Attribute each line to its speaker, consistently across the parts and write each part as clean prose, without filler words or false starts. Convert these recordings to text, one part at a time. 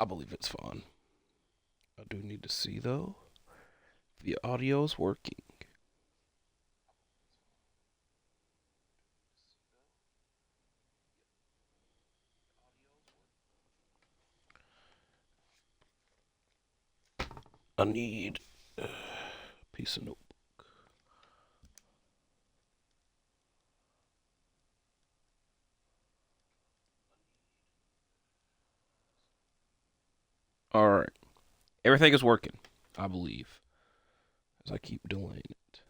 Speaker 1: I believe it's fine. I do need to see though. The audio's working. I need a piece of notebook. All right. Everything is working, I believe, as I keep delaying it.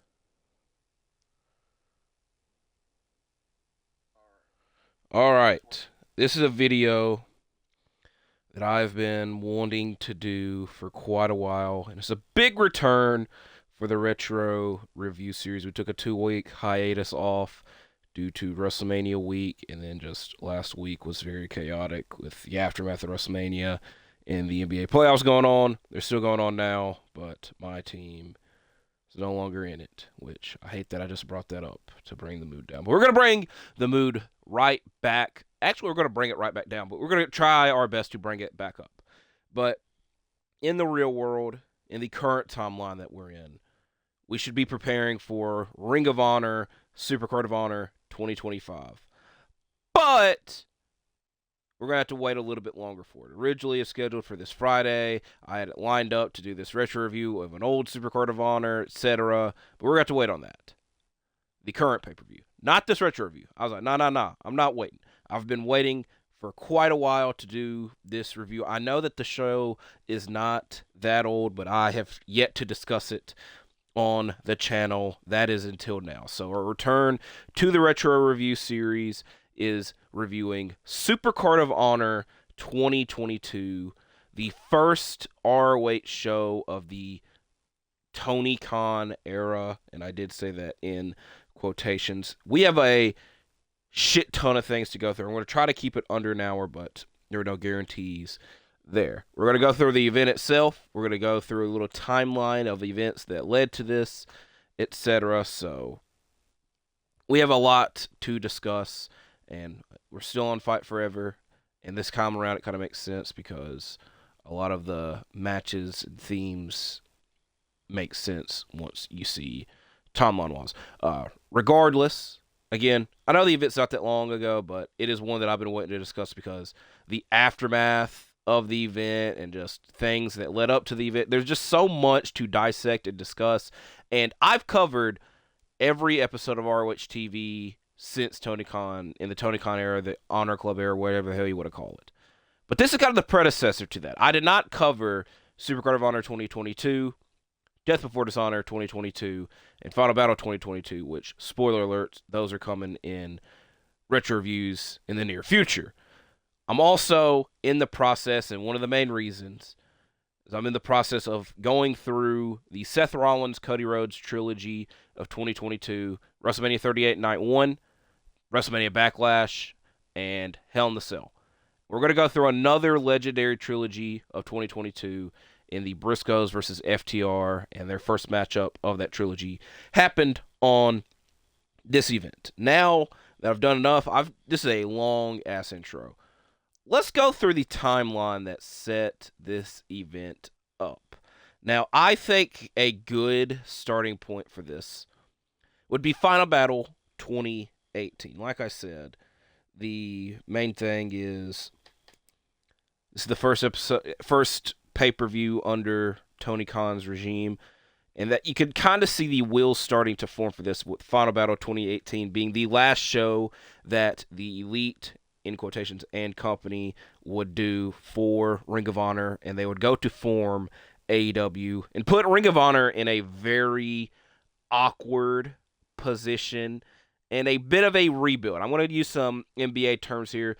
Speaker 1: All right. This is a video that I've been wanting to do for quite a while, and it's a big return for the retro review series. We took a 2 week hiatus off due to WrestleMania week, and then just last week was very chaotic with the aftermath of WrestleMania and the NBA playoffs going on. They're still going on now, but my team is no longer in it, which I hate that I just brought that up to bring the mood down. But we're going to bring the mood right back. Actually, we're going to bring it right back down, but we're going to try our best to bring it back up. But in the real world, in the current timeline that we're in, we should be preparing for Ring of Honor, Supercard of Honor 2025. But we're going to have to wait a little bit longer for it. Originally, it's scheduled for this Friday. I had it lined up to do this retro review of an old Supercard of Honor, etc. But we're going to have to wait on that. The current pay per view, not this retro review. I was like, no. I'm not waiting. I've been waiting for quite a while to do this review. I know that the show is not that old, but I have yet to discuss it on the channel. That is until now. So our return to the retro review series is reviewing Supercard of Honor 2022, the first ROH show of the Tony Khan era, and I did say that in quotations. We have a shit ton of things to go through. I'm going to try to keep it under an hour, but there are no guarantees there. We're going to go through the event itself. We're going to go through a little timeline of events that led to this, etc. So we have a lot to discuss, and we're still on Fight Forever. And this time around, it kind of makes sense because a lot of the matches and themes make sense once you see timeline wise. Regardless, again, I know the event's not that long ago, but it is one that I've been waiting to discuss because the aftermath of the event and just things that led up to the event, there's just so much to dissect and discuss. And I've covered every episode of ROH TV since Tony Khan, in the Tony Khan era, the Honor Club era, whatever the hell you want to call it. But this is kind of the predecessor to that. I did not cover Supercard of Honor 2022, Death Before Dishonor 2022, and Final Battle 2022, which, spoiler alert, those are coming in retro reviews in the near future. I'm also in the process, and one of the main reasons is I'm in the process of going through the Seth Rollins, Cody Rhodes trilogy of 2022, WrestleMania 38 Night 1, WrestleMania Backlash, and Hell in the Cell. We're going to go through another legendary trilogy of 2022 in the Briscoes versus FTR, and their first matchup of that trilogy happened on this event. Now that I've done enough, this is a long ass intro. Let's go through the timeline that set this event up. Now, I think a good starting point for this would be Final Battle 2018. Like I said, the main thing is this is the first pay-per-view under Tony Khan's regime, and that you could kind of see the wheels starting to form for this, with Final Battle 2018 being the last show that the Elite, in quotations, and company would do for Ring of Honor, and they would go to form AEW and put Ring of Honor in a very awkward position and a bit of a rebuild. I'm going to use some NBA terms here.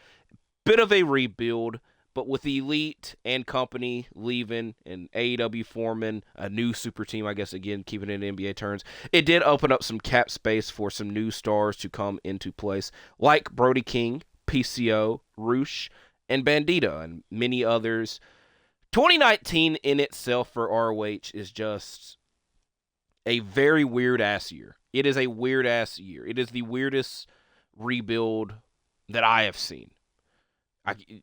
Speaker 1: Bit of a rebuild, but with the Elite and company leaving and AEW forming a new super team, I guess, again, keeping it in NBA terms, it did open up some cap space for some new stars to come into place, like Brody King, PCO, Roosh, and Bandido, and many others. 2019 in itself for ROH is just a very weird-ass year. It is a weird-ass year. It is the weirdest rebuild that I have seen.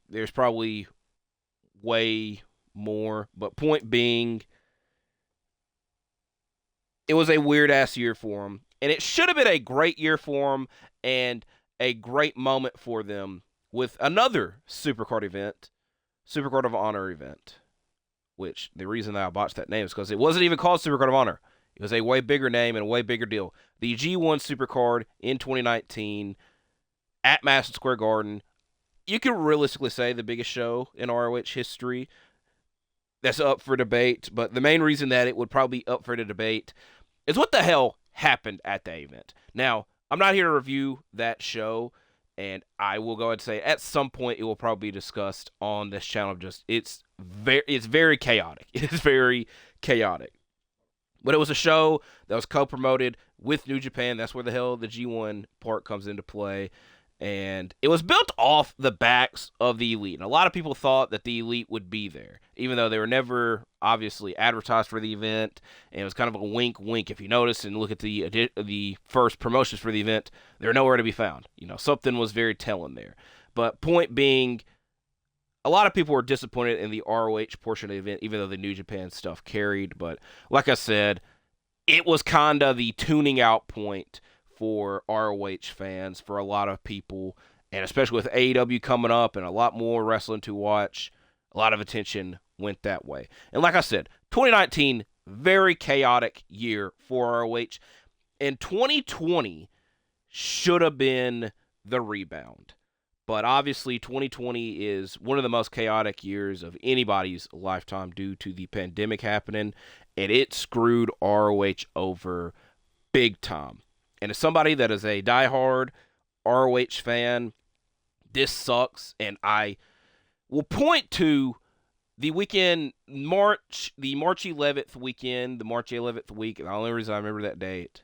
Speaker 1: There's probably way more. But point being, it was a weird-ass year for them. And it should have been a great year for them and a great moment for them with another Supercard event, Supercard of Honor event, which the reason that I botched that name is because it wasn't even called Supercard of Honor. It was a way bigger name and a way bigger deal. The G1 Supercard in 2019 at Madison Square Garden. You can realistically say the biggest show in ROH history. That's up for debate, but the main reason that it would probably be up for the debate is what the hell happened at the event. Now, I'm not here to review that show, and I will go ahead and say at some point it will probably be discussed on this channel. It's very chaotic. It's very chaotic. But it was a show that was co-promoted with New Japan. That's where the hell the G1 part comes into play. And it was built off the backs of the Elite. And a lot of people thought that the Elite would be there, even though they were never obviously advertised for the event. And it was kind of a wink. If you notice and look at the first promotions for the event, they're nowhere to be found. Something was very telling there. But point being, a lot of people were disappointed in the ROH portion of the event, even though the New Japan stuff carried. But like I said, it was kind of the tuning out point for ROH fans, for a lot of people, and especially with AEW coming up and a lot more wrestling to watch, a lot of attention went that way. And like I said, 2019, very chaotic year for ROH, and 2020 should have been the rebound. But obviously, 2020 is one of the most chaotic years of anybody's lifetime due to the pandemic happening, and it screwed ROH over big time. And as somebody that is a diehard ROH fan, this sucks. And I will point to the weekend, the March 11th weekend, the March 11th week. And the only reason I remember that date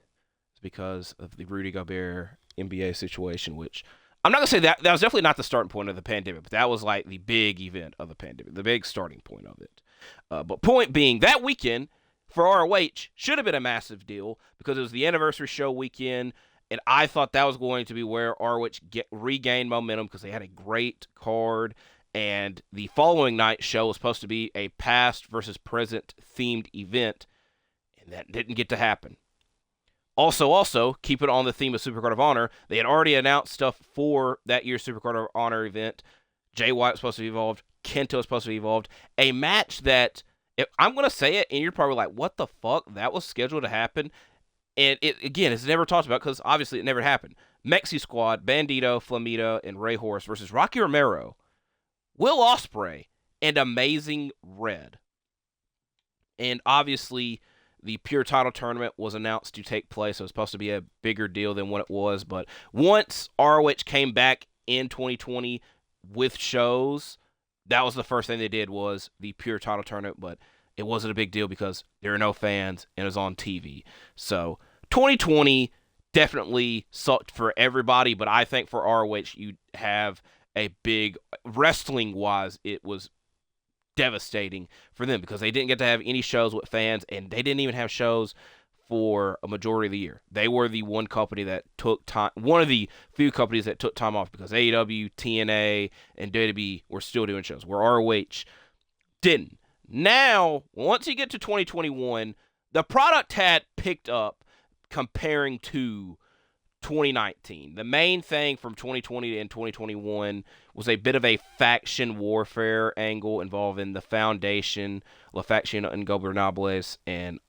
Speaker 1: is because of the Rudy Gobert NBA situation, which I'm not going to say that was definitely not the starting point of the pandemic, but that was like the big event of the pandemic, the big starting point of it. But point being, that weekend for ROH should have been a massive deal because it was the anniversary show weekend, and I thought that was going to be where ROH regained momentum because they had a great card, and the following night show was supposed to be a past versus present themed event, and that didn't get to happen. Also, keep it on the theme of Supercard of Honor, they had already announced stuff for that year's Supercard of Honor event. Jay White was supposed to be involved. Kento was supposed to be involved. A match that, I'm going to say it, and you're probably like, what the fuck? That was scheduled to happen? And it's never talked about because obviously it never happened. Mexi Squad, Bandido, Flamita, and Ray Horus versus Rocky Romero, Will Ospreay, and Amazing Red. And obviously, the Pure Title Tournament was announced to take place. It was supposed to be a bigger deal than what it was. But once ROH came back in 2020 with shows, that was the first thing they did was the Pure Title Tournament. But it wasn't a big deal because there were no fans and it was on TV. So 2020 definitely sucked for everybody. But I think for ROH, you have a big, wrestling-wise, it was devastating for them because they didn't get to have any shows with fans, and they didn't even have shows for a majority of the year. They were the one company that took time, one of the few companies that took time off because AEW, TNA, and WWE were still doing shows, where ROH didn't. Now, once you get to 2021, the product had picked up comparing to 2019. The main thing from 2020 and 2021 was a bit of a faction warfare angle involving the Foundation, La Facción Ingobernables, and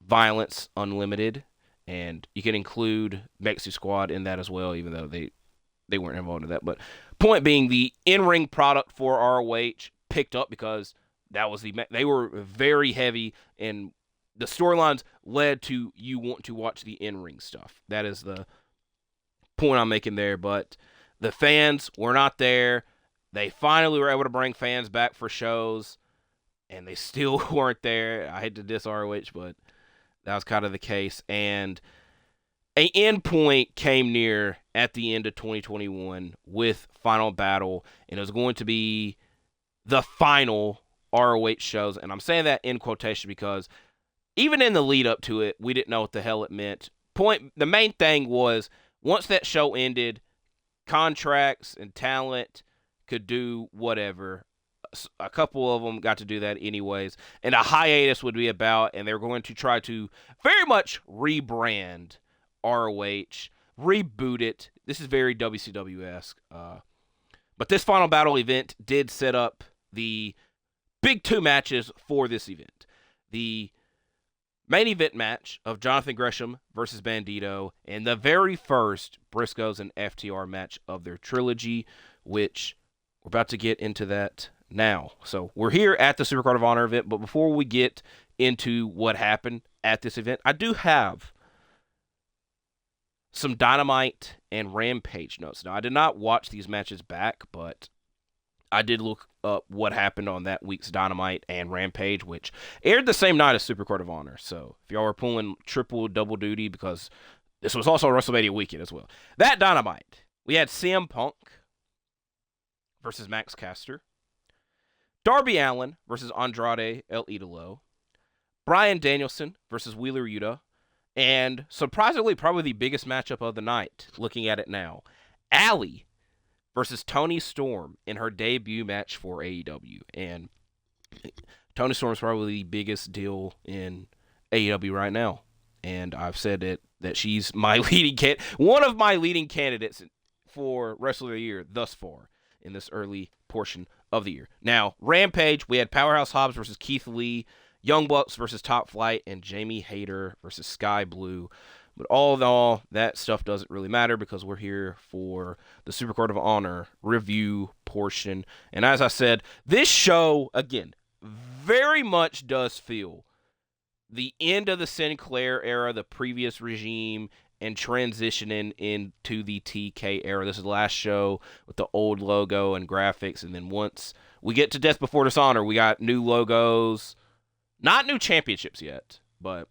Speaker 1: Violence Unlimited. And you can include Mexi Squad in that as well, even though they weren't involved in that. But point being, the in-ring product for ROH picked up because they were very heavy, and the storylines led to you want to watch the in-ring stuff. That is the point I'm making there. But the fans were not there. They finally were able to bring fans back for shows, and they still weren't there. I hate to diss ROH, but that was kind of the case. And an end point came near at the end of 2021 with Final Battle, and it was going to be the final ROH shows. And I'm saying that in quotation because even in the lead up to it, we didn't know what the hell it meant. The main thing was, once that show ended, contracts and talent could do whatever. a couple of them got to do that anyways. And a hiatus would be about, and they're going to try to very much rebrand ROH, reboot it. This is very WCW-esque. But this Final Battle event did set up the big two matches for this event. The main event match of Jonathan Gresham versus Bandido, and the very first Briscoes and FTR match of their trilogy, which we're about to get into that now. So we're here at the Supercard of Honor event, but before we get into what happened at this event, I do have some Dynamite and Rampage notes. Now, I did not watch these matches back, but I did look up what happened on that week's Dynamite and Rampage, which aired the same night as Supercard of Honor. So if y'all were pulling double duty, because this was also WrestleMania weekend as well. That Dynamite, we had CM Punk versus Max Caster, Darby Allin versus Andrade El Idolo, Bryan Danielson versus Wheeler Yuta, and surprisingly, probably the biggest matchup of the night, looking at it now, Allie versus Toni Storm in her debut match for AEW. And Toni Storm is probably the biggest deal in AEW right now. And I've said that she's my one of my leading candidates for Wrestler of the Year thus far in this early portion of the year. Now, Rampage, we had Powerhouse Hobbs versus Keith Lee, Young Bucks versus Top Flight, and Jamie Hayter versus Sky Blue. But all in all, that stuff doesn't really matter because we're here for the Supercard of Honor review portion. And as I said, this show, again, very much does feel the end of the Sinclair era, the previous regime, and transitioning into the TK era. This is the last show with the old logo and graphics. And then once we get to Death Before Dishonor, we got new logos. Not new championships yet, but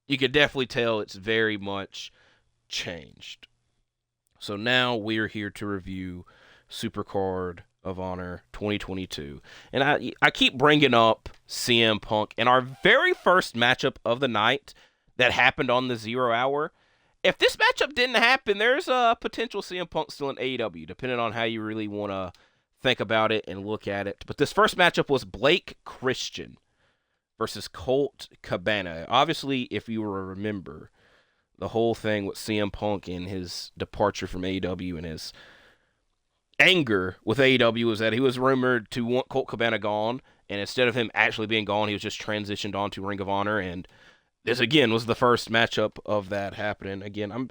Speaker 1: you could definitely tell it's very much changed. So now we're here to review Supercard of Honor 2022. And I keep bringing up CM Punk. And our very first matchup of the night that happened on the 0 hour, if this matchup didn't happen, there's a potential CM Punk still in AEW, depending on how you really want to think about it and look at it. But this first matchup was Blake Christian versus Colt Cabana. Obviously, if you remember, the whole thing with CM Punk and his departure from AEW and his anger with AEW was that he was rumored to want Colt Cabana gone, and instead of him actually being gone, he was just transitioned on to Ring of Honor, and this, again, was the first matchup of that happening. Again, I'm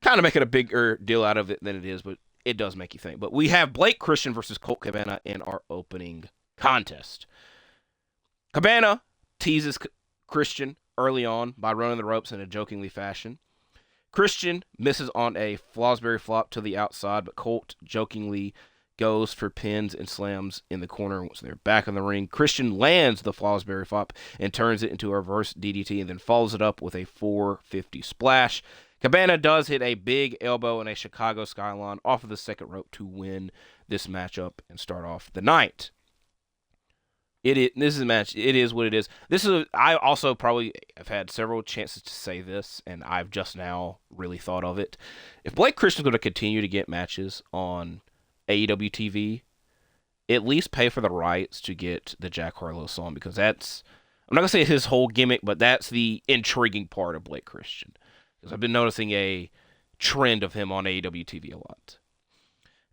Speaker 1: kind of making a bigger deal out of it than it is, but it does make you think. But we have Blake Christian versus Colt Cabana in our opening contest. Cabana teases Christian early on by running the ropes in a jokingly fashion. Christian misses on a Fosbury flop to the outside, but Colt jokingly goes for pins and slams in the corner once they're back in the ring. Christian lands the Fosbury flop and turns it into a reverse DDT and then follows it up with a 450 splash. Cabana does hit a big elbow and a Chicago Skyline off of the second rope to win this matchup and start off the night. This is a match. It is what it is. I also probably have had several chances to say this, and I've just now really thought of it. If Blake Christian's going to continue to get matches on AEW TV, at least pay for the rights to get the Jack Harlow song, because that's, I'm not going to say his whole gimmick, but that's the intriguing part of Blake Christian. Because I've been noticing a trend of him on AEW TV a lot.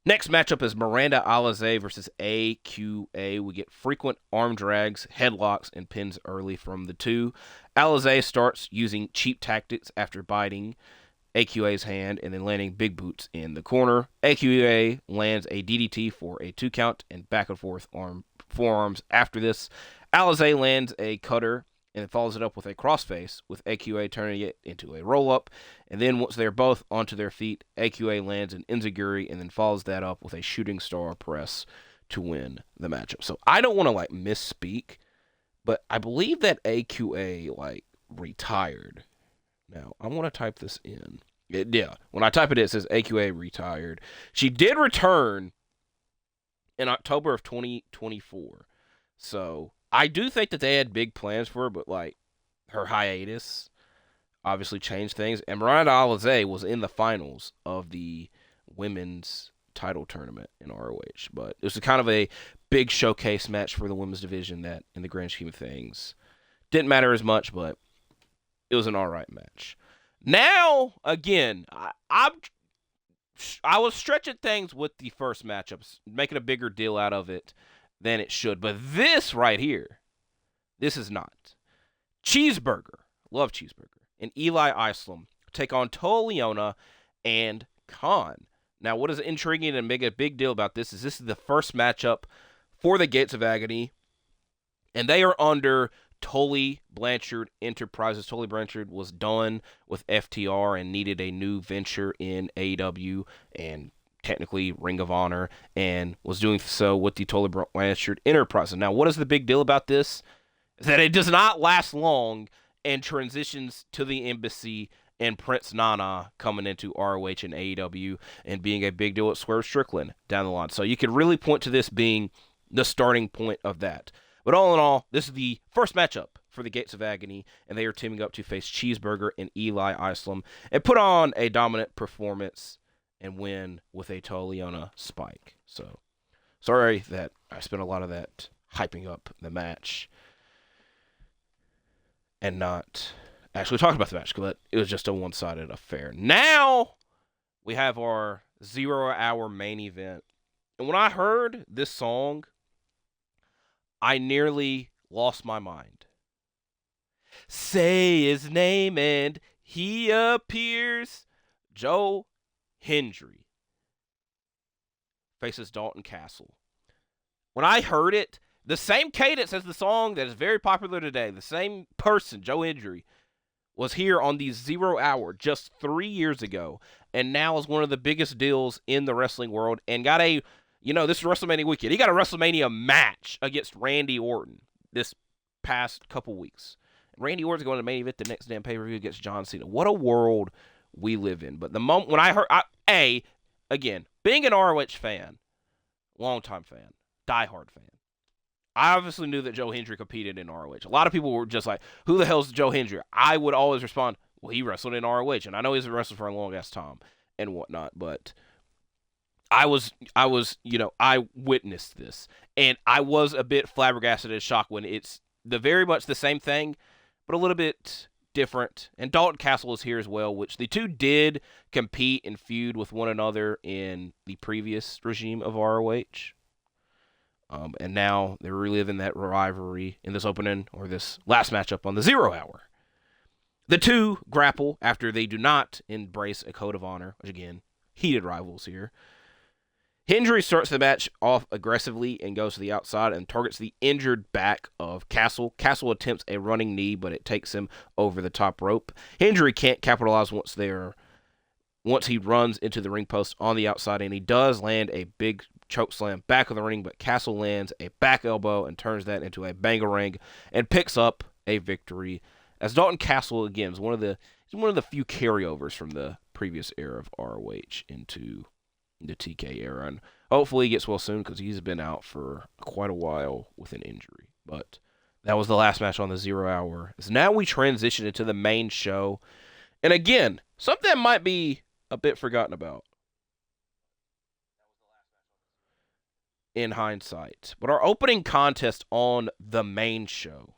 Speaker 1: Next matchup is Miranda Alizé versus AQA. We get frequent arm drags, headlocks, and pins early from the two. Alizé starts using cheap tactics after biting AQA's hand and then landing big boots in the corner. AQA lands a DDT for a 2 count and back and forth forearms after this. Alizé lands a cutter and follows it up with a crossface, with AQA turning it into a roll-up. And then once they're both onto their feet, AQA lands an enziguri and then follows that up with a shooting star press to win the matchup. So I don't want to misspeak, but I believe that AQA retired. Now, I want to type this in. When I type it in, it says AQA retired. She did return in October of 2024. So I do think that they had big plans for her, but her hiatus obviously changed things. And Miranda Alizé was in the finals of the women's title tournament in ROH. But it was kind of a big showcase match for the women's division that, in the grand scheme of things, didn't matter as much, but it was an all right match. Now, again, I was stretching things with the first matchups, making a bigger deal out of it than it should. But this right here, this is not. Cheeseburger, love Cheeseburger, and Eli Islam take on Toa Leona and Khan. Now, what is intriguing and make a big deal about this is the first matchup for the Gates of Agony, and they are under Tully Blanchard Enterprises. Tully Blanchard was done with FTR and needed a new venture in AEW and technically Ring of Honor, and was doing so with the Tully Blanchard Enterprises. Now, what is the big deal about this? Is that it does not last long and transitions to the Embassy and Prince Nana coming into ROH and AEW and being a big deal at Swerve Strickland down the line. So you could really point to this being the starting point of that. But all in all, this is the first matchup for the Gates of Agony, and they are teaming up to face Cheeseburger and Eli Islam and put on a dominant performance and win with a Toa Leona spike. So, sorry that I spent a lot of that hyping up the match and not actually talking about the match, but it was just a one-sided affair. Now, we have our 0-hour main event. And when I heard this song, I nearly lost my mind. Say his name and he appears. Joe Hendry faces Dalton Castle. When I heard it, the same cadence as the song that is very popular today, the same person, Joe Hendry, was here on the 0 Hour just 3 years ago, and now is one of the biggest deals in the wrestling world, and got a, this is WrestleMania weekend. He got a WrestleMania match against Randy Orton this past couple weeks. Randy Orton's going to main event the next damn pay-per-view against John Cena. What a world we live in. But the moment when I heard, again, being an ROH fan, longtime fan, diehard fan, I obviously knew that Joe Hendry competed in ROH. A lot of people were just like, who the hell's Joe Hendry? I would always respond, well, he wrestled in ROH, and I know he's been wrestling for a long-ass time and whatnot, but I witnessed this, and I was a bit flabbergasted and shocked when it's very much the same thing, but a little bit different. And Dalton Castle is here as well, which the two did compete and feud with one another in the previous regime of ROH. And now they're reliving that rivalry in this opening, or this last matchup on the 0 Hour. The two grapple after they do not embrace a code of honor, which again, heated rivals here. Hendry starts the match off aggressively and goes to the outside and targets the injured back of Castle. Castle attempts a running knee, but it takes him over the top rope. Hendry can't capitalize once he runs into the ring post on the outside, and he does land a big choke slam back of the ring, but Castle lands a back elbow and turns that into a bangarang and picks up a victory. As Dalton Castle, again, is one of the few carryovers from the previous era of ROH into the TK era, and hopefully he gets well soon because he's been out for quite a while with an injury. But that was the last match on the 0 Hour. So now we transition into the main show, and again, something that might be a bit forgotten about in hindsight, but our opening contest on the main show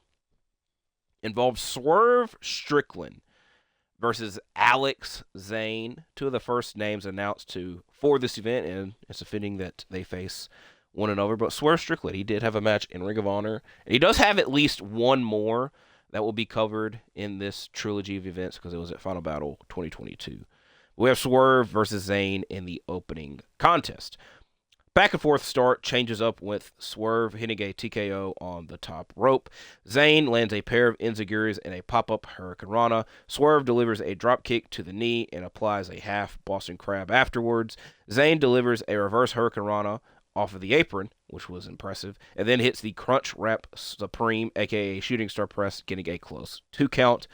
Speaker 1: involved Swerve Strickland versus Alex Zane, two of the first names announced for this event, and it's fitting that they face one another. But Swerve Strickland, he did have a match in Ring of Honor, and he does have at least one more that will be covered in this trilogy of events because it was at Final Battle 2022. We have Swerve versus Zane in the opening contest. Back and forth start changes up with Swerve hitting a TKO on the top rope. Zane lands a pair of enziguris and a pop-up Hurricane Rana. Swerve delivers a drop kick to the knee and applies a half Boston Crab afterwards. Zane delivers a reverse Hurricane Rana off of the apron, which was impressive, and then hits the Crunch Wrap Supreme, aka Shooting Star Press, getting a close 2 count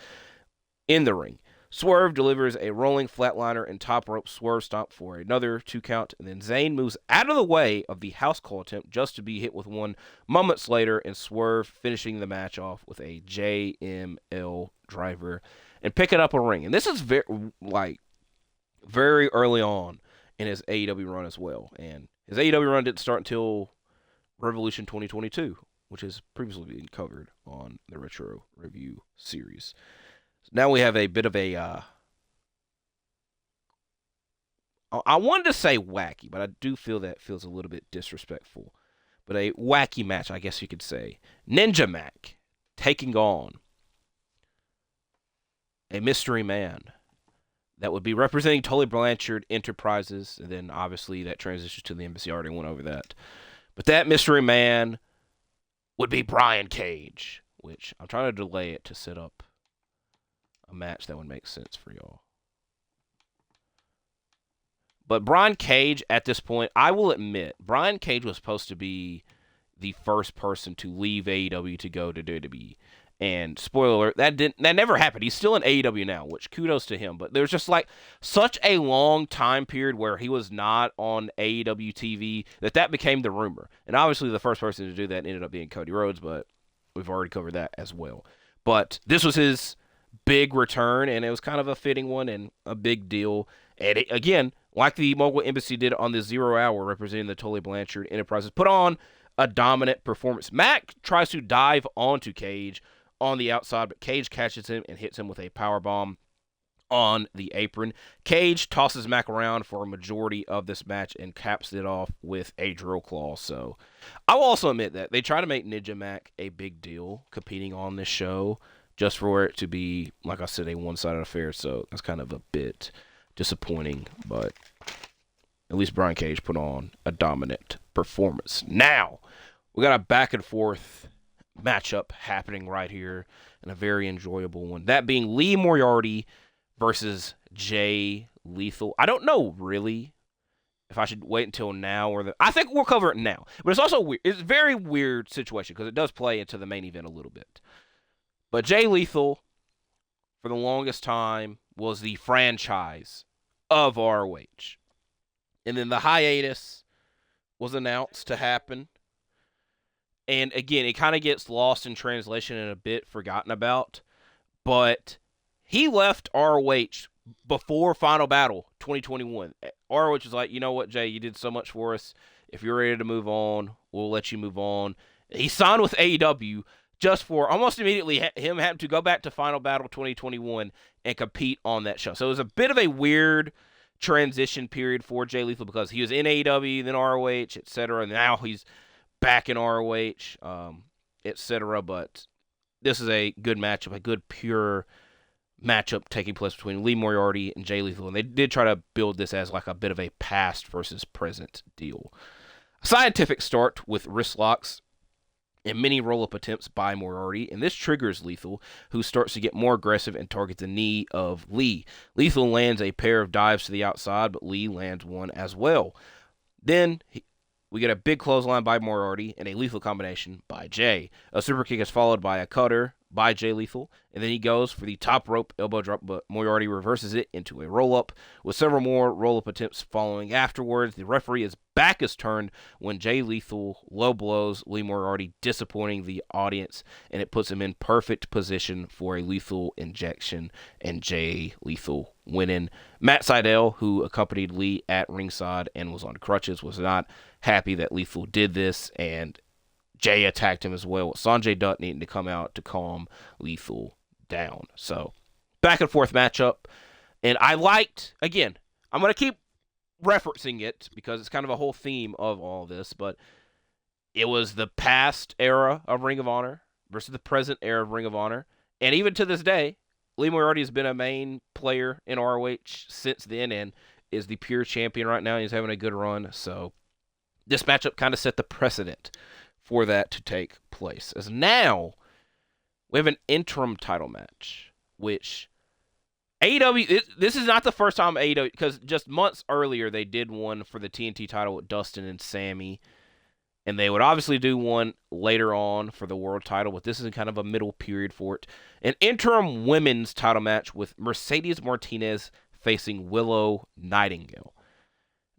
Speaker 1: in the ring. Swerve delivers a rolling flatliner and top rope swerve stomp for another 2 count, and then Zane moves out of the way of the house call attempt just to be hit with one moments later, and Swerve finishing the match off with a JML driver and picking up a ring. And this is very early on in his AEW run as well. And his AEW run didn't start until Revolution 2022, which has previously been covered on the Retro Review series. Now we have a bit of a, I wanted to say wacky, but I do feel that feels a little bit disrespectful. But a wacky match, I guess you could say. Ninja Mac taking on a mystery man that would be representing Tully Blanchard Enterprises, and then obviously that transitions to the Embassy. I already went over that. But that mystery man would be Brian Cage, which I'm trying to delay it to set up a match that would make sense for y'all. But Brian Cage, at this point, I will admit, Brian Cage was supposed to be the first person to leave AEW to go to WWE. And spoiler alert, that never happened. He's still in AEW now, which kudos to him. But there's just like such a long time period where he was not on AEW TV that became the rumor. And obviously the first person to do that ended up being Cody Rhodes, but we've already covered that as well. But this was his big return, and it was kind of a fitting one and a big deal. And it, again, like the Mogul Embassy did on the 0 Hour representing the Tully Blanchard Enterprises, put on a dominant performance. Mac tries to dive onto Cage on the outside, but Cage catches him and hits him with a powerbomb on the apron. Cage tosses Mac around for a majority of this match and caps it off with a drill claw. So I will also admit that they try to make Ninja Mac a big deal competing on this show just for it to be, like I said, a one-sided affair. So that's kind of a bit disappointing, but at least Brian Cage put on a dominant performance. Now, we got a back and forth matchup happening right here, and a very enjoyable one. That being Lee Moriarty versus Jay Lethal. I don't know, really, if I should wait until now or I think we'll cover it now. But it's also weird. It's a very weird situation because it does play into the main event a little bit. But Jay Lethal, for the longest time, was the franchise of ROH. And then the hiatus was announced to happen. And again, it kind of gets lost in translation and a bit forgotten about. But he left ROH before Final Battle 2021. ROH was like, you know what, Jay, you did so much for us. If you're ready to move on, we'll let you move on. He signed with AEW just for almost immediately him having to go back to Final Battle 2021 and compete on that show. So it was a bit of a weird transition period for Jay Lethal because he was in AEW, then ROH, etc. And now he's back in ROH, etc. But this is a good matchup, a good pure matchup taking place between Lee Moriarty and Jay Lethal. And they did try to build this as like a bit of a past versus present deal. A scientific start with wrist locks and many roll-up attempts by Moriarty, and this triggers Lethal, who starts to get more aggressive and targets the knee of Lee. Lethal lands a pair of dives to the outside, but Lee lands one as well. Then we get a big clothesline by Moriarty and a lethal combination by Jay. A super kick is followed by a cutter by Jay Lethal, and then he goes for the top rope elbow drop, but Moriarty reverses it into a roll-up, with several more roll-up attempts following afterwards. The referee's back is turned when Jay Lethal low blows Lee Moriarty, disappointing the audience, and it puts him in perfect position for a lethal injection, and Jay Lethal winning. Matt Sydal, who accompanied Lee at ringside and was on crutches, was not happy that Lethal did this, and Jay attacked him as well, with Sanjay Dutt needing to come out to calm Lethal down. So, back and forth matchup. And I liked, again, I'm going to keep referencing it because it's kind of a whole theme of all this, but it was the past era of Ring of Honor versus the present era of Ring of Honor. And even to this day, Lee Moriarty has been a main player in ROH since then and is the pure champion right now. He's having a good run. So, this matchup kind of set the precedent for that to take place. As now, we have an interim title match, which AEW, this is not the first time AEW, because just months earlier, they did one for the TNT title with Dustin and Sammy, and they would obviously do one later on for the world title, but this is kind of a middle period for it. An interim women's title match with Mercedes Martinez facing Willow Nightingale.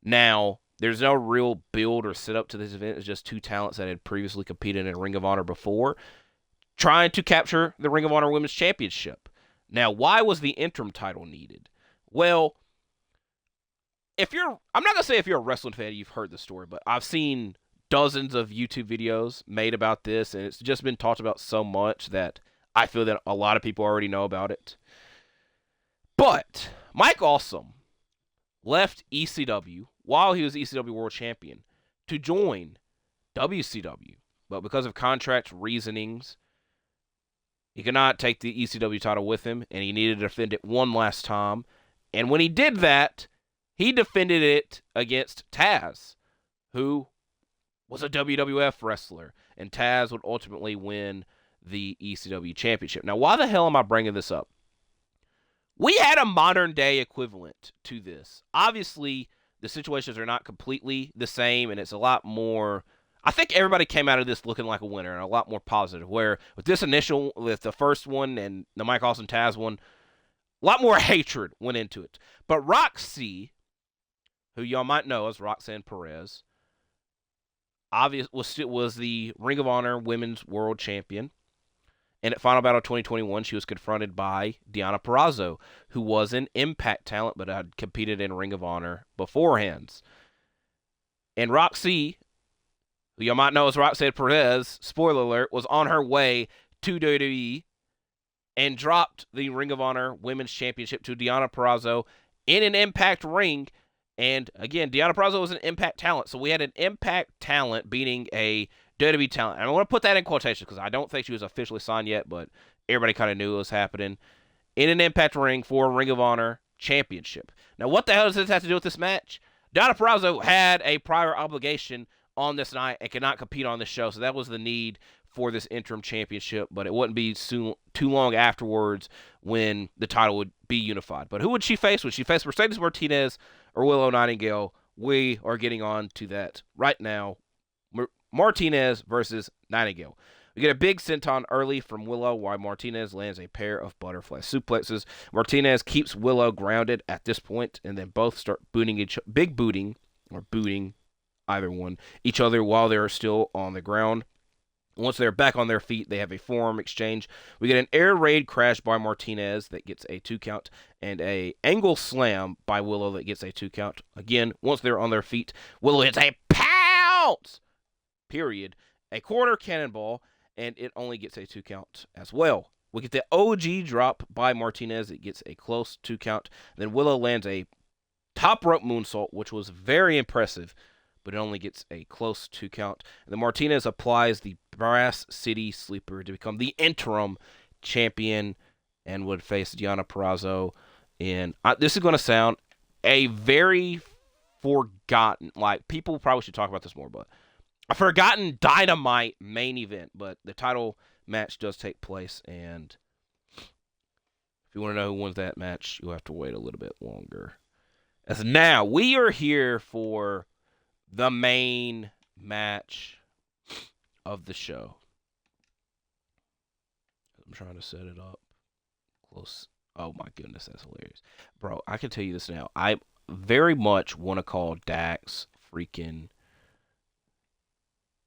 Speaker 1: Now, there's no real build or setup to this event. It's just two talents that had previously competed in Ring of Honor before, trying to capture the Ring of Honor Women's Championship. Now, why was the interim title needed? Well, I'm not gonna say if you're a wrestling fan, you've heard the story, but I've seen dozens of YouTube videos made about this, and it's just been talked about so much that I feel that a lot of people already know about it. But Mike Awesome left ECW while he was ECW World Champion to join WCW, but because of contract reasonings, he could not take the ECW title with him, and he needed to defend it one last time. And when he did that, he defended it against Taz, who was a WWF wrestler, and Taz would ultimately win the ECW championship. Now, why the hell am I bringing this up? We had a modern-day equivalent to this. Obviously, the situations are not completely the same, and it's a lot more... I think everybody came out of this looking like a winner and a lot more positive, where with the first one and the Mike Awesome Taz one, a lot more hatred went into it. But Roxy, who y'all might know as Roxanne Perez, was the Ring of Honor Women's World Champion. And at Final Battle 2021, she was confronted by Deonna Purrazzo, who was an Impact talent but had competed in Ring of Honor beforehand. And Roxy, who you might know as Roxanne Perez, spoiler alert, was on her way to WWE and dropped the Ring of Honor Women's Championship to Deonna Purrazzo in an Impact ring. And again, Deonna Purrazzo was an Impact talent, so we had an Impact talent beating a WWE talent. And I want to put that in quotations because I don't think she was officially signed yet, but everybody kind of knew it was happening. In an Impact ring for a Ring of Honor Championship. Now, what the hell does this have to do with this match? Deonna Purrazzo had a prior obligation on this night and could not compete on this show, so that was the need for this interim championship, but it wouldn't be too long afterwards when the title would be unified. But who would she face? Would she face Mercedes Martinez or Willow Nightingale? We are getting on to that right now. Martinez versus Nightingale. We get a big senton early from Willow while Martinez lands a pair of butterfly suplexes. Martinez keeps Willow grounded at this point, and then both start booting either one, each other while they're still on the ground. Once they're back on their feet, they have a forearm exchange. We get an air raid crash by Martinez that gets a 2 count, and a angle slam by Willow that gets a 2 count. Again, once they're on their feet, Willow hits a pounce! Period. A corner cannonball, and it only gets a 2 count as well. We get the OG drop by Martinez. It gets a close 2 count. Then Willow lands a top rope moonsault, which was very impressive, but it only gets a close 2 count. And then Martinez applies the Brass City Sleeper to become the interim champion and would face Deonna Purrazzo. And this is going to sound a very forgotten, like, people probably should talk about this more, but a forgotten Dynamite main event, but the title match does take place, and if you want to know who wins that match, you'll have to wait a little bit longer. As now, we are here for the main match of the show. I'm trying to set it up close. Oh my goodness, that's hilarious. Bro, I can tell you this now. I very much want to call Dax freaking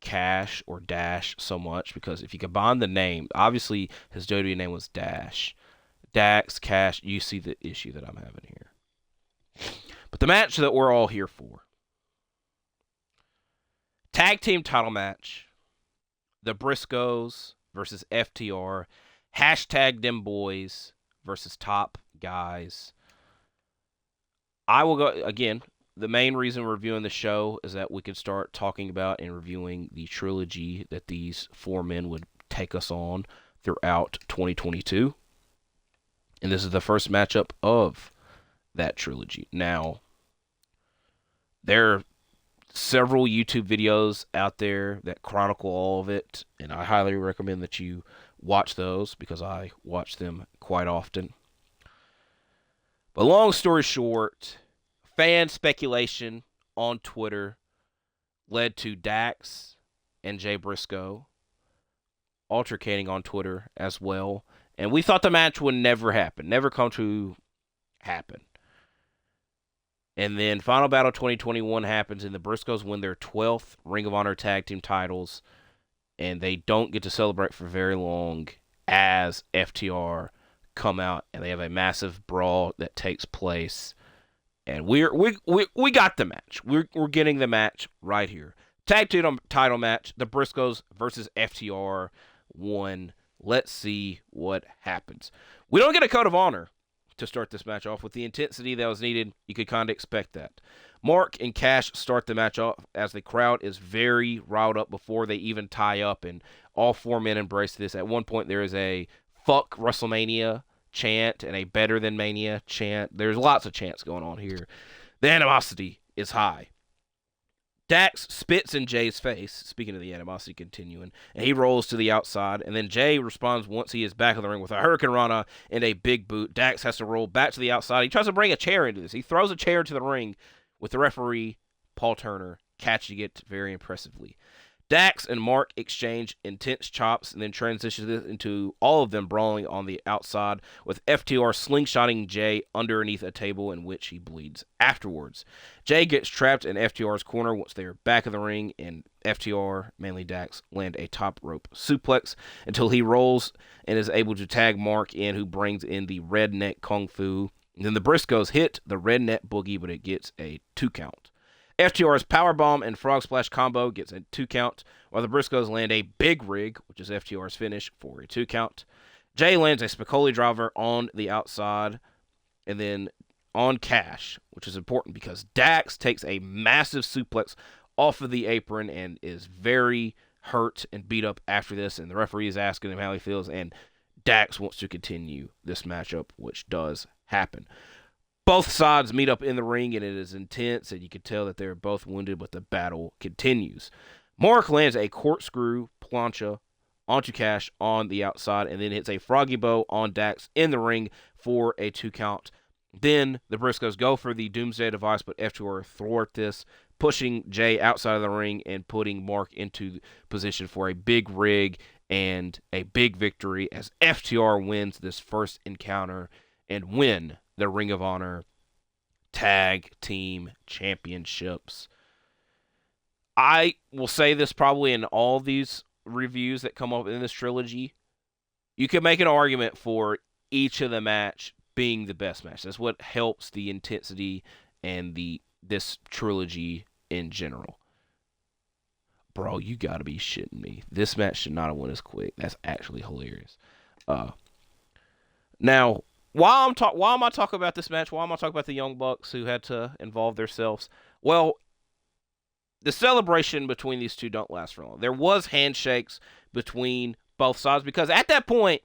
Speaker 1: Cash or Dash so much, because if you combine the name, obviously his WWE name was Dash. Dax, Cash, you see the issue that I'm having here. But the match that we're all here for. Tag team title match. The Briscoes versus FTR. Hashtag them boys versus top guys. I will go, again, the main reason we're reviewing the show is that we can start talking about and reviewing the trilogy that these 4 men would take us on throughout 2022. And this is the first matchup of that trilogy. Now, there are several YouTube videos out there that chronicle all of it, and I highly recommend that you watch those because I watch them quite often. But long story short, fan speculation on Twitter led to Dax and Jay Briscoe altercating on Twitter as well. And we thought the match would never happen, never come to happen. And then Final Battle 2021 happens, and the Briscoes win their 12th Ring of Honor Tag Team titles, and they don't get to celebrate for very long as FTR come out, and they have a massive brawl that takes place And we got the match. We're getting the match right here. Tag team title match: the Briscoes versus FTR. One. Let's see what happens. We don't get a code of honor to start this match off. With the intensity that was needed, you could kind of expect that. Mark and Cash start the match off as the crowd is very riled up before they even tie up, and all four men embrace this. At one point, there is a fuck WrestleMania chant and a better than Mania chant. There's lots of chants going on here. The animosity is high. Dax spits in Jay's face, speaking of the animosity continuing, and he rolls to the outside, and then Jay responds once he is back in the ring with a Hurricane Rana and a big boot. Dax has to roll back to the outside. He tries to bring a chair into this. He throws a chair into the ring with the referee, Paul Turner, catching it very impressively. Dax and Mark exchange intense chops and then transitions into all of them brawling on the outside, with FTR slingshotting Jay underneath a table in which he bleeds afterwards. Jay gets trapped in FTR's corner once they are back in the ring, and FTR, mainly Dax, land a top rope suplex until he rolls and is able to tag Mark in, who brings in the redneck kung fu. And then the Briscoes hit the redneck boogie, but it gets a 2 count. FTR's powerbomb and frog splash combo gets a 2 count, while the Briscoes land a big rig, which is FTR's finish, for a 2 count. Jay lands a Spicoli driver on the outside, and then on Cash, which is important because Dax takes a massive suplex off of the apron and is very hurt and beat up after this, and the referee is asking him how he feels, and Dax wants to continue this matchup, which does happen. Both sides meet up in the ring, and it is intense, and you can tell that they're both wounded, but the battle continues. Mark lands a corkscrew plancha onto Cash on the outside, and then hits a froggy bow on Dax in the ring for a 2 count. Then the Briscoes go for the Doomsday Device, but FTR thwart this, pushing Jay outside of the ring and putting Mark into position for a big rig and a big victory as FTR wins this first encounter and win the Ring of Honor Tag Team Championships. I will say this probably in all these reviews that come up in this trilogy. You can make an argument for each of the match being the best match. That's what helps the intensity and this trilogy in general. Bro, you gotta be shitting me. This match should not have won as quick. That's actually hilarious. Now, why am I talking about this match? Why am I talking about the Young Bucks who had to involve themselves? Well, the celebration between these two don't last for long. There was handshakes between both sides because at that point,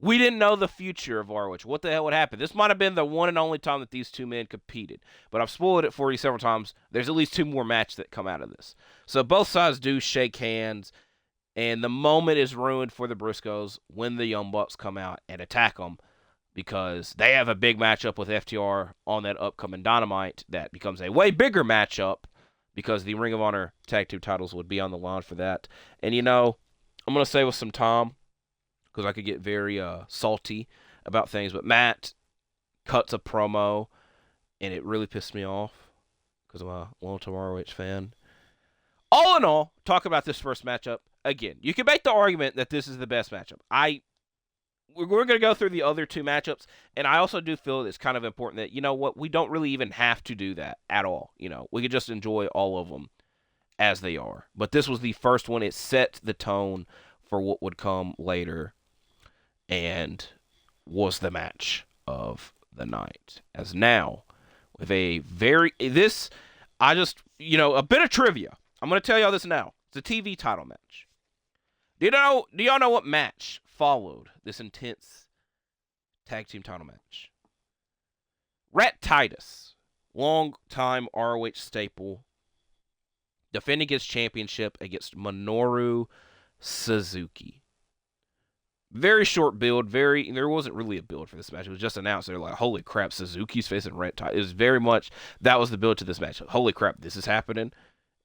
Speaker 1: we didn't know the future of ROH. What the hell would happen? This might have been the one and only time that these two men competed. But I've spoiled it for you several times. There's at least 2 more matches that come out of this. So both sides do shake hands, and the moment is ruined for the Briscoes when the Young Bucks come out and attack them, because they have a big matchup with FTR on that upcoming Dynamite that becomes a way bigger matchup because the Ring of Honor Tag Team titles would be on the line for that. And, you know, I'm going to say with some time, because I could get very salty about things, but Matt cuts a promo, and it really pissed me off because I'm a long-term ROH fan. All in all, talk about this first matchup. Again, you can make the argument that this is the best matchup. We're going to go through the other 2 matchups, and I also do feel it's kind of important that, you know what, we don't really even have to do that at all. You know, we could just enjoy all of them as they are. But this was the first one. It set the tone for what would come later and was the match of the night. As now, with a very, a bit of trivia. I'm going to tell y'all this now. It's a TV title match. Do y'all know what match followed this intense tag team title match? Rhett Titus, long-time ROH staple, defending his championship against Minoru Suzuki. Very short build. There wasn't really a build for this match. It was just announced. They're like, holy crap, Suzuki's facing Rhett Titus. It was very much, that was the build to this match. Holy crap, this is happening.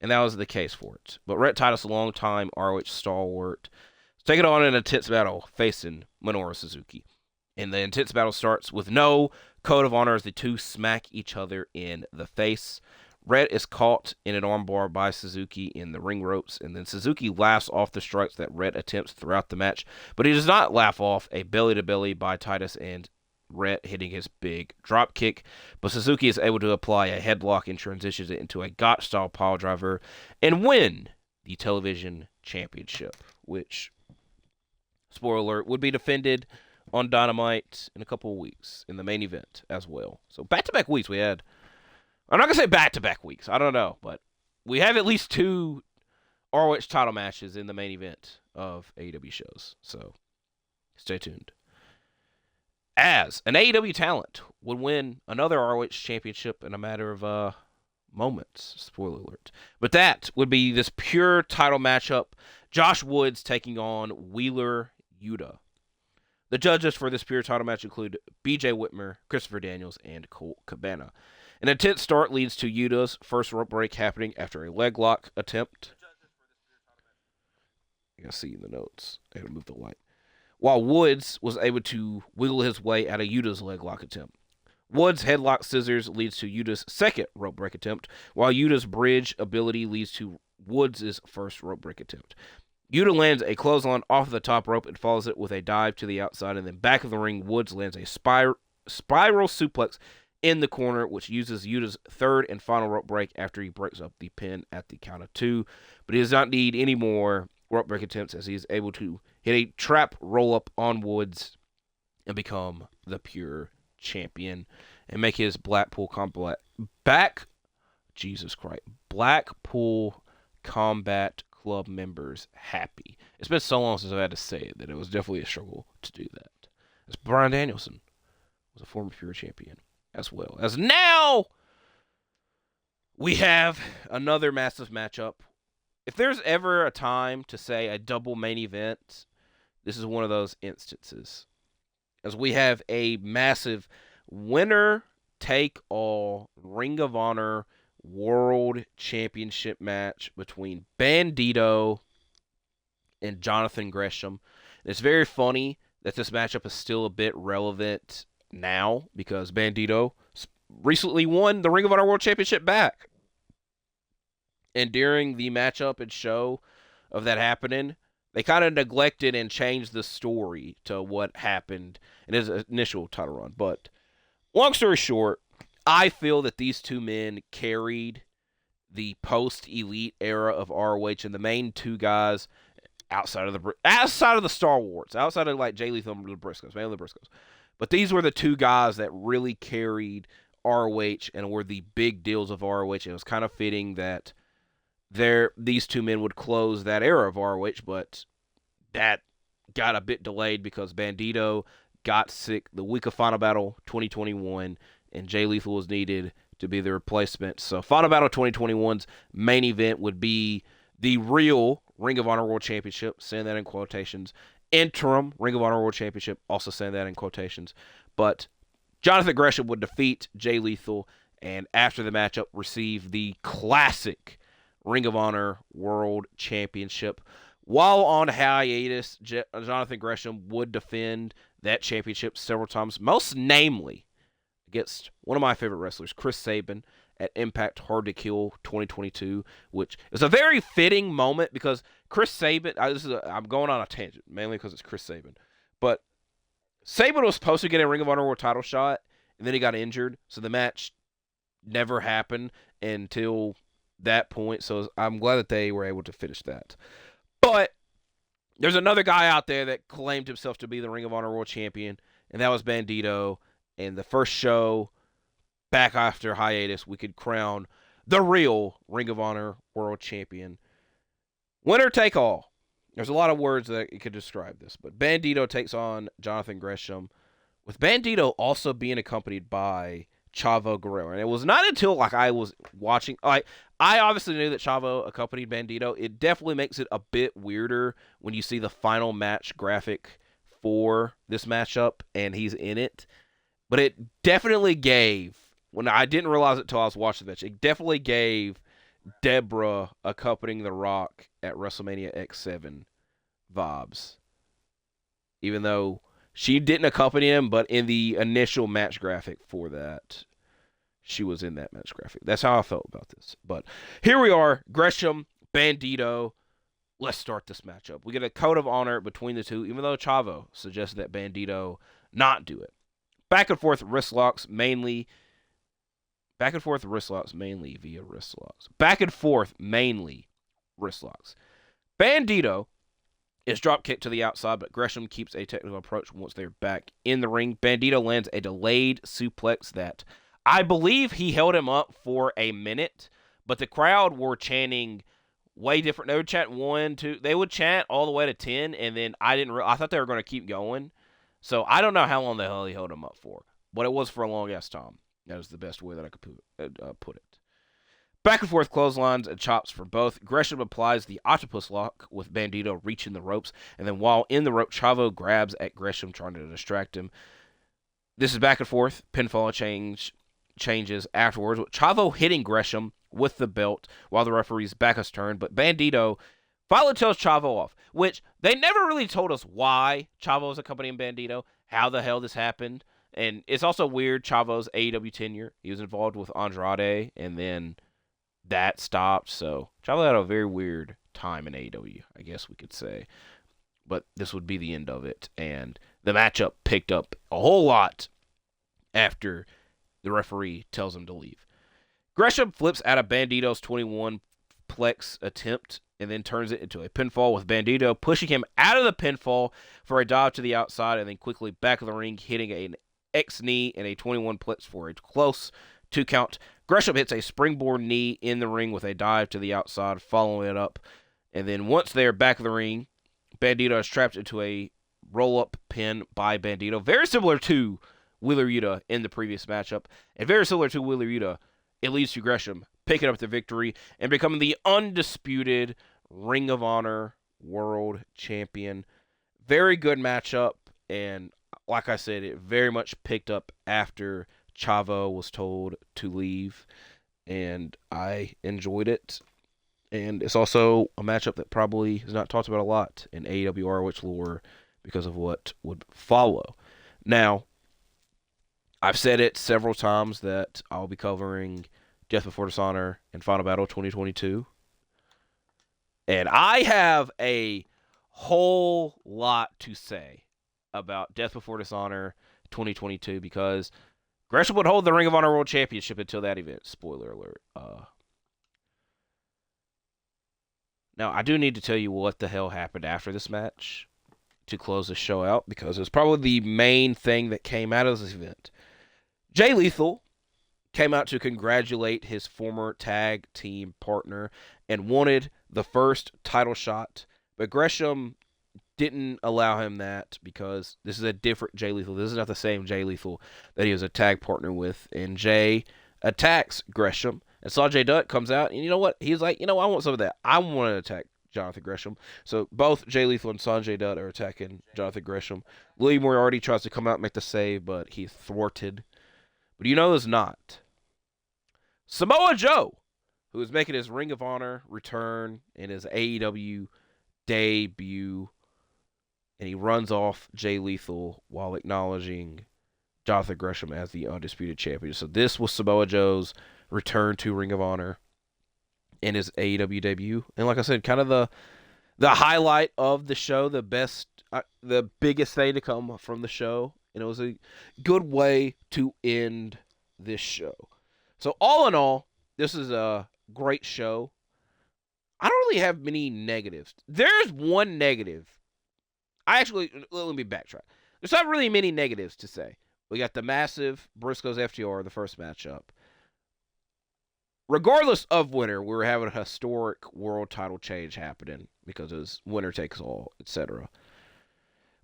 Speaker 1: And that was the case for it. But Rhett Titus, a long-time ROH stalwart, is taking on an intense battle facing Minoru Suzuki. And the intense battle starts with no code of honor as the two smack each other in the face. Rhett is caught in an armbar by Suzuki in the ring ropes, and then Suzuki laughs off the strikes that Rhett attempts throughout the match, but he does not laugh off a belly-to-belly by Titus, and Rhett hitting his big drop kick, but Suzuki is able to apply a headlock and transitions it into a Gotch-style pile driver and win the television championship, which, spoiler alert, would be defended on Dynamite in a couple of weeks in the main event as well. So back-to-back weeks we had. I'm not going to say back-to-back weeks. I don't know, but we have at least 2 ROH title matches in the main event of AEW shows. So stay tuned. As an AEW talent would win another ROH championship in a matter of moments. Spoiler alert. But that would be this pure title matchup. Josh Woods taking on Wheeler Yuta. The judges for this pure title match include BJ Whitmer, Christopher Daniels, and Colt Cabana. An intense start leads to Yuta's first rope break happening after a leg lock attempt. I gotta see in the notes. I gotta move the light. While Woods was able to wiggle his way out of Yuta's leg lock attempt. Woods' headlock scissors leads to Yuta's second rope break attempt, while Yuta's bridge ability leads to Woods' first rope break attempt. Yuta lands a clothesline off the top rope and follows it with a dive to the outside, and then back of the ring, Woods lands a spiral suplex in the corner, which uses Yuta's third and final rope break after he breaks up the pin at the count of 2. But he does not need any more rope break attempts as he is able to hit a trap roll-up on Woods and become the pure champion and make his Blackpool Combat Club members happy. It's been so long since I've had to say it that it was definitely a struggle to do that. As Bryan Danielson was a former pure champion as well. As now we have another massive matchup. If there's ever a time to say a double main event, this is one of those instances. As we have a massive winner-take-all Ring of Honor World Championship match between Bandido and Jonathan Gresham. And it's very funny that this matchup is still a bit relevant now because Bandido recently won the Ring of Honor World Championship back. And during the matchup and show of that happening, they kind of neglected and changed the story to what happened in his initial title run. But long story short, I feel that these two men carried the post-Elite era of ROH, and the main 2 guys outside of the Star Wars, outside of like Jay Lethal and the Briscoes, mainly the Briscoes. But these were the 2 guys that really carried ROH and were the big deals of ROH. It was kind of fitting that these 2 men would close that era of ROH, but that got a bit delayed because Bandido got sick the week of Final Battle 2021, and Jay Lethal was needed to be the replacement. So Final Battle 2021's main event would be the real Ring of Honor World Championship, saying that in quotations. Interim Ring of Honor World Championship, also saying that in quotations. But Jonathan Gresham would defeat Jay Lethal, and after the matchup, receive the classic Ring of Honor World Championship. While on hiatus, Jonathan Gresham would defend that championship several times, most namely against one of my favorite wrestlers, Chris Sabin, at Impact Hard to Kill 2022, which is a very fitting moment because Chris Sabin, I'm going on a tangent, mainly because it's Chris Sabin, but Sabin was supposed to get a Ring of Honor World title shot, and then he got injured, so the match never happened until that point, so I'm glad that they were able to finish that. But there's another guy out there that claimed himself to be the Ring of Honor World Champion, and that was Bandido. And the first show back after hiatus, we could crown the real Ring of Honor World Champion. Winner take all. There's a lot of words that could describe this, but Bandido takes on Jonathan Gresham, with Bandido also being accompanied by Chavo Guerrero. And it was not until I was watching, I obviously knew that Chavo accompanied Bandido. It definitely makes it a bit weirder when you see the final match graphic for this matchup and he's in it. But it definitely gave, when I didn't realize it until I was watching the match, it definitely gave Deborah accompanying The Rock at WrestleMania X7 vibes. Even though she didn't accompany him, but in the initial match graphic for that, she was in that match graphic. That's how I felt about this. But here we are, Gresham, Bandido. Let's start this matchup. We get a code of honor between the two, even though Chavo suggested that Bandido not do it. back and forth wrist locks mainly. Back and forth wrist locks mainly via wrist locks. Back and forth mainly wrist locks. Bandido is drop kicked to the outside, but Gresham keeps a technical approach once they're back in the ring. Bandido lands a delayed suplex that I believe he held him up for a minute, but the crowd were chanting way different. They would chant 1, 2. They would chant all the way to 10, and then I thought they were going to keep going. So I don't know how long the hell he held him up for, but it was for a long ass time. That is the best way that I could put it. Back and forth clotheslines and chops for both. Gresham applies the octopus lock with Bandido reaching the ropes, and then while in the rope, Chavo grabs at Gresham trying to distract him. This is back and forth. Pinfall changes afterwards, with Chavo hitting Gresham with the belt while the referee's back is turned, but Bandido finally tells Chavo off, which they never really told us why Chavo was accompanying Bandido, how the hell this happened. And it's also weird, Chavo's AEW tenure. He was involved with Andrade, and then that stopped. So Chavo had a very weird time in AEW, I guess we could say. But this would be the end of it. And the matchup picked up a whole lot after the referee tells him to leave. Gresham flips out of Bandido's 21-plex attempt and then turns it into a pinfall, with Bandido pushing him out of the pinfall for a dive to the outside and then quickly back of the ring, hitting an X-knee and a 21-plex for a close 2 count. Gresham hits a springboard knee in the ring with a dive to the outside, following it up. And then once they're back of the ring, Bandido is trapped into a roll-up pin by Bandido. Very similar to Wheeler Yuta in the previous matchup. And very similar to Wheeler Yuta, it leads to Gresham picking up the victory and becoming the undisputed Ring of Honor World Champion. Very good matchup. And like I said, it very much picked up after Chavo was told to leave, and I enjoyed it. And it's also a matchup that probably is not talked about a lot in AEW ROH lore because of what would follow. Now, I've said it several times that I'll be covering Death Before Dishonor and Final Battle 2022. And I have a whole lot to say about Death Before Dishonor 2022 because Gresham would hold the Ring of Honor World Championship until that event. Spoiler alert. Now, I do need to tell you what the hell happened after this match to close the show out, because it was probably the main thing that came out of this event. Jay Lethal came out to congratulate his former tag team partner and wanted the first title shot, but Gresham didn't allow him that because this is a different Jay Lethal. This is not the same Jay Lethal that he was a tag partner with. And Jay attacks Gresham. And Sanjay Dutt comes out, and you know what? He's like, I want some of that. I want to attack Jonathan Gresham. So both Jay Lethal and Sanjay Dutt are attacking Jonathan Gresham. Lee Moriarty tries to come out and make the save, but he's thwarted. But it's not. Samoa Joe, who is making his Ring of Honor return in his AEW debut, and he runs off Jay Lethal while acknowledging Jonathan Gresham as the undisputed champion. So this was Samoa Joe's return to Ring of Honor in his AEW debut. And like I said, kind of the highlight of the show, the biggest thing to come from the show. And it was a good way to end this show. So all in all, this is a great show. I don't really have many negatives. There's one negative. Let me backtrack. There's not really many negatives to say. We got the massive Briscoes FTR, the first matchup. Regardless of winner, we were having a historic world title change happening because it was winner takes all, etc.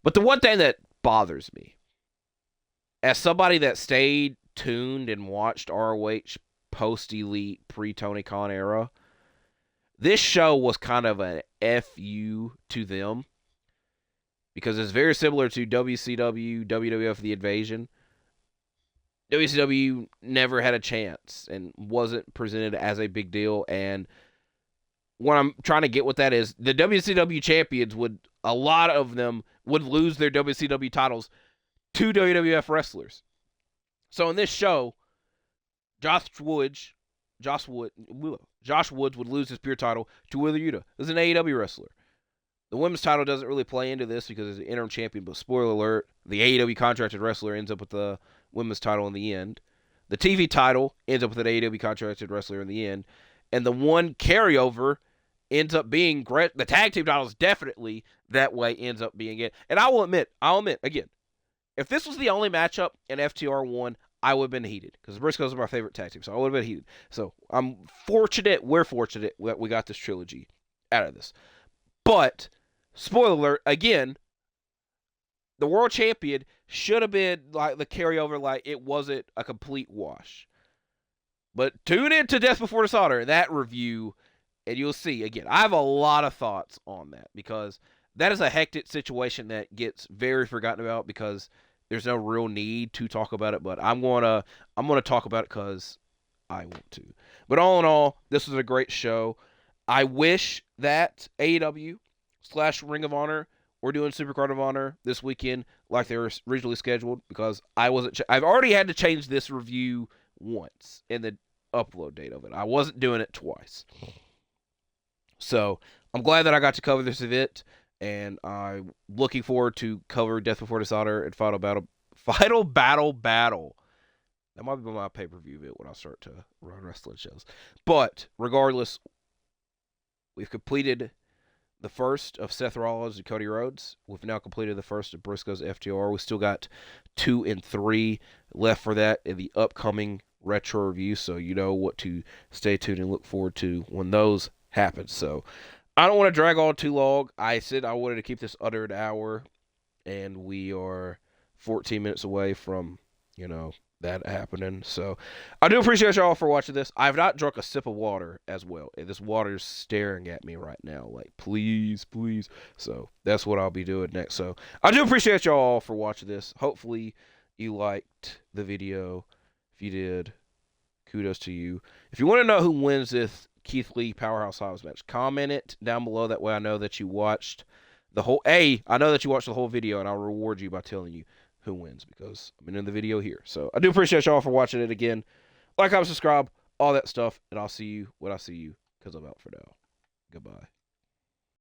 Speaker 1: But the one thing that bothers me, as somebody that stayed tuned and watched ROH post-Elite, pre-Tony Khan era, this show was kind of an FU to them. Because it's very similar to WCW, WWF The Invasion. WCW never had a chance and wasn't presented as a big deal. And what I'm trying to get with that is the WCW champions a lot of them would lose their WCW titles to WWF wrestlers. So in this show, Josh Woods would lose his pure title to Wheeler Yuta, who's an AEW wrestler. The women's title doesn't really play into this because it's an interim champion, but spoiler alert, the AEW contracted wrestler ends up with the women's title in the end. The TV title ends up with an AEW contracted wrestler in the end. And the one carryover ends up being the tag team titles definitely that way ends up being it. And I'll admit, again, if this was the only matchup and FTR won, I would have been heated because the Briscoes are my favorite tag team, so I would have been heated. So we're fortunate that we got this trilogy out of this. But, spoiler alert, again, the world champion should have been like the carryover, like it wasn't a complete wash. But tune in to Death Before Dishonor, that review, and you'll see. Again, I have a lot of thoughts on that because that is a hectic situation that gets very forgotten about because there's no real need to talk about it. But I'm gonna talk about it because I want to. But all in all, this was a great show. I wish that AEW/Ring of Honor were doing Supercard of Honor this weekend like they were originally scheduled because I've already had to change this review once in the upload date of it. I wasn't doing it twice. So I'm glad that I got to cover this event, and I'm looking forward to cover Death Before Dishonor and Final Battle. That might be my pay-per-view event when I start to run wrestling shows. But regardless, we've completed the first of Seth Rollins and Cody Rhodes. We've now completed the first of Briscoes FTR. We still got 2 and 3 left for that in the upcoming retro review, so you know what to stay tuned and look forward to when those happen. So I don't want to drag on too long. I said I wanted to keep this under an hour, and we are 14 minutes away from, that happening. So I do appreciate y'all for watching this. I have not drunk a sip of water as well. And this water's staring at me right now. Like, please, please. So that's what I'll be doing next. So I do appreciate y'all for watching this. Hopefully you liked the video. If you did, kudos to you. If you want to know who wins this Keith Lee Powerhouse Hobbs match, comment it down below. That way I know that you watched the whole video, and I'll reward you by telling you who wins because I'm in the video here. So I do appreciate y'all for watching it again. Like, comment, subscribe, all that stuff, and I'll see you when I see you because I'm out for now. Goodbye.